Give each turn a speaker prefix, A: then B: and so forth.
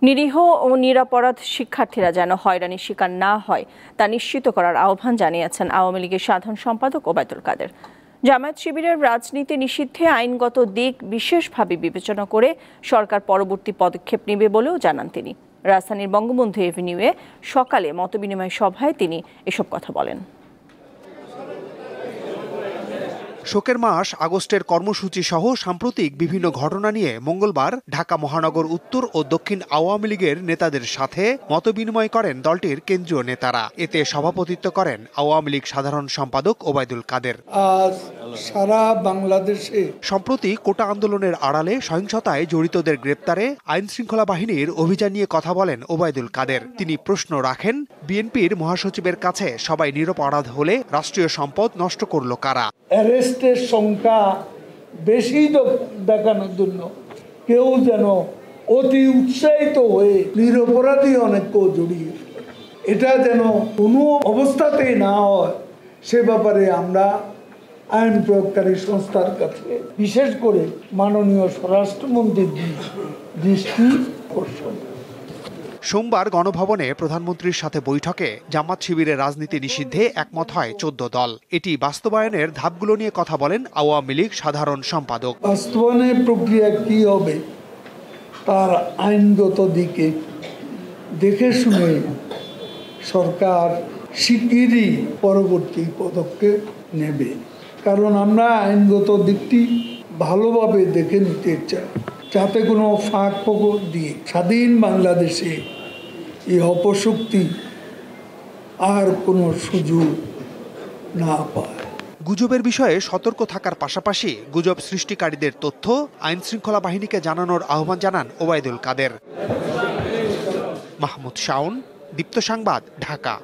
A: নিরীহ ও নিরপরাধ শিক্ষার্থীরা যেন হয়রানির শিকার না হয় তা নিশ্চিত করার আহ্বান জানিয়েছেন আওয়ামী লীগের সাধারণ সম্পাদক ওবায়দুল কাদের। জামায়াত শিবিরের রাজনীতি নিষিদ্ধে আইনগত দিক বিশেষভাবে বিবেচনা করে সরকার পরবর্তী পদক্ষেপ নেবে বলেও জানান তিনি। রাজধানীর বঙ্গবন্ধু এভিনিউয়ে সকালে মতবিনিময় সভায় তিনি এসব কথা বলেন।
B: শোকের মাস আগস্টের কর্মসূচি সহ সাম্প্রতিক বিভিন্ন ঘটনা নিয়ে মঙ্গলবার ঢাকা মহানগর উত্তর ও দক্ষিণ আওয়ামী লীগের নেতাদের সাথে মতবিনিময় করেন দলটির কেন্দ্রীয় নেতারা। এতে সভাপতিত্ব করেন আওয়ামী লীগ সাধারণ সম্পাদক ওবায়দুল কাদের।
C: সারা বাংলাদেশে
B: সম্প্রতি কোটা আন্দোলনের আড়ালে সহিংসতায় জড়িতদের গ্রেপ্তারে আইন শৃঙ্খলা বাহিনীর অভিযান নিয়ে কথা বলেন ওবায়দুল কাদের। তিনি প্রশ্ন রাখেন, বিএনপির মহাসচিবের কাছে সবাই নিরপরাধ হলে রাষ্ট্রীয় সম্পদ নষ্ট করল কারা?
C: অ্যারেস্টের সংখ্যা বেশি দেখানোর জন্য কেউ যেন অতি উৎসাহিত হয়ে নিরপরাধী অনেককেও জড়িয়ে, এটা যেন কোনো অবস্থাতেই না হয় সে ব্যাপারে আমরা আইন প্রয়োগকারী সংস্থার কাছে বিশেষ করে মাননীয় স্বরাষ্ট্রমন্ত্রীর দৃষ্টি আকর্ষণ।
B: সোমবার গণভবনে প্রধানমন্ত্রীর সাথে বৈঠকে জামাত শিবিরের রাজনীতি নিষিদ্ধে একমত হয় 14 দল। এটি বাস্তবায়নের ধাপগুলো নিয়ে কথা বলেন আওয়ামী লীগ সাধারণ সম্পাদক।
C: বাস্তবায়নের প্রক্রিয়া কি হবে তার আইনগত দিকে দেখে শুনে সরকার শিগগিরই পরবর্তী পদক্ষেপ নেবে, কারণ আমরা আইনগত দিকটি ভালোভাবে দেখে নিতে চাই, যাতে কোনো ফাঁক ফোকর দিয়ে স্বাধীন বাংলাদেশে এই অপশক্তি আর কোনো সুযোগ না পায়।
B: গুজবের বিষয়ে সতর্ক থাকার পাশাপাশি গুজব সৃষ্টিকারীদের তথ্য আইন শৃঙ্খলা বাহিনীকে জানানোর আহ্বান জানান ওবায়দুল কাদের। মাহমুদ শাওন, দীপ্ত সংবাদ, ঢাকা।